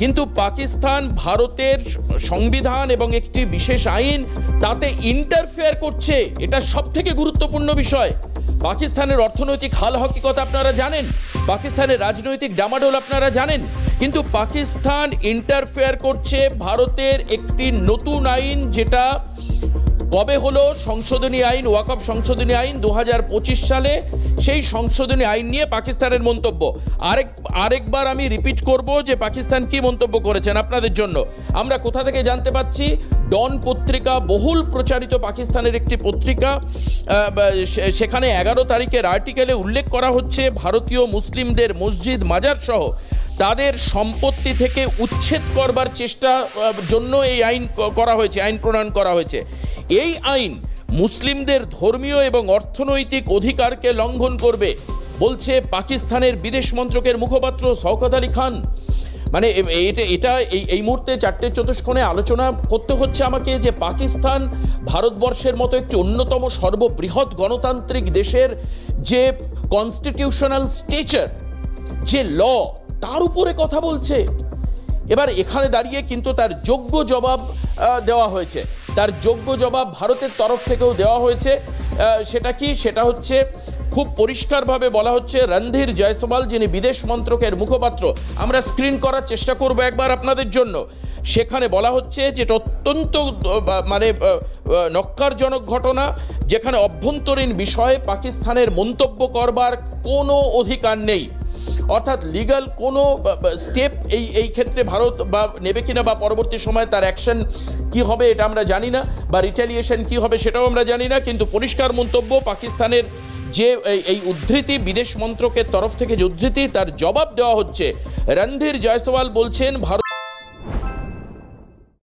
কিন্তু পাকিস্তান ভারতের সংবিধান এবং একটি বিশেষ আইন তাতে ইন্টারফেয়ার করছে। এটা সবথেকে গুরুত্বপূর্ণ বিষয়। পাকিস্তানের অর্থনৈতিক হাল হকিকত আপনারা জানেন, পাকিস্তানের রাজনৈতিক ডামাডোল আপনারা জানেন, কিন্তু পাকিস্তান ইন্টারফেয়ার করছে ভারতের একটি নতুন আইন, যেটা কবে হলো সংশোধনী আইন, ওয়াকফ সংশোধনী আইন 2025 সালে। সেই সংশোধনী আইন নিয়ে পাকিস্তানের মন্তব্য আরেকবার আমি রিপিট করব যে পাকিস্তান কি মন্তব্য করেছেন আপনাদের জন্য। আমরা কোথা থেকে জানতে পাচ্ছি? ডন পত্রিকা, বহুল প্রচারিত পাকিস্তানের একটি পত্রিকা, সেখানে 11 তারিখের আর্টিকেলে উল্লেখ করা হচ্ছে ভারতীয় মুসলিমদের মসজিদ মাজার সহ তাদের সম্পত্তি থেকে উচ্ছেদ করবার চেষ্টা জন্য এই আইন করা হয়েছে, আইন প্রণয়ন করা হয়েছে। এই আইন মুসলিমদের ধর্মীয় এবং অর্থনৈতিক অধিকারকে লঙ্ঘন করবে বলছে পাকিস্তানের বিদেশ মন্ত্রকের মুখপাত্র শওকত আলী খান। মানে এটা এই মুহূর্তে 4টে চতুষ্কোণে আলোচনা করতে হচ্ছে আমাকে যে পাকিস্তান ভারতবর্ষের মতো একটি অন্যতম সর্ববৃহৎ গণতান্ত্রিক দেশের যে কনস্টিটিউশনাল স্ট্রাকচার, যে ল, তার উপরে কথা বলছে। এবার এখানে দাঁড়িয়ে কিন্তু তার যোগ্য জবাব দেওয়া হয়েছে, তার যোগ্য জবাব ভারতের তরফ থেকেও দেওয়া হয়েছে। সেটা কি? সেটা হচ্ছে খুব পরিষ্কারভাবে বলা হচ্ছে, রণধীর জয়সওয়াল যিনি বিদেশ মন্ত্রকের মুখপাত্র, আমরা স্ক্রিন করার চেষ্টা করব একবার আপনাদের জন্য। সেখানে বলা হচ্ছে যেটা অত্যন্ত নক্কারজনক ঘটনা, যেখানে অভ্যন্তরীণ বিষয়ে পাকিস্তানের মন্তব্য করবার কোনো অধিকার নেই, অর্থাৎ লিগ্যাল কোনো স্টেপ এই ক্ষেত্রে ভারত বা নেবে কিনা, বা পরবর্তী সময় তার অ্যাকশন কি হবে এটা আমরা জানি না, বা রিটেলিয়েশন কি হবে সেটাও আমরা জানি না। কিন্তু পরিষ্কার মন্তব্য, পাকিস্তানের যে এই উদ্ধৃতি, বিদেশ মন্ত্রকের তরফ থেকে যে উদ্ধৃতি, তার জবাব দেওয়া হচ্ছে। রণধীর জয়সওয়াল বলছেন ভারত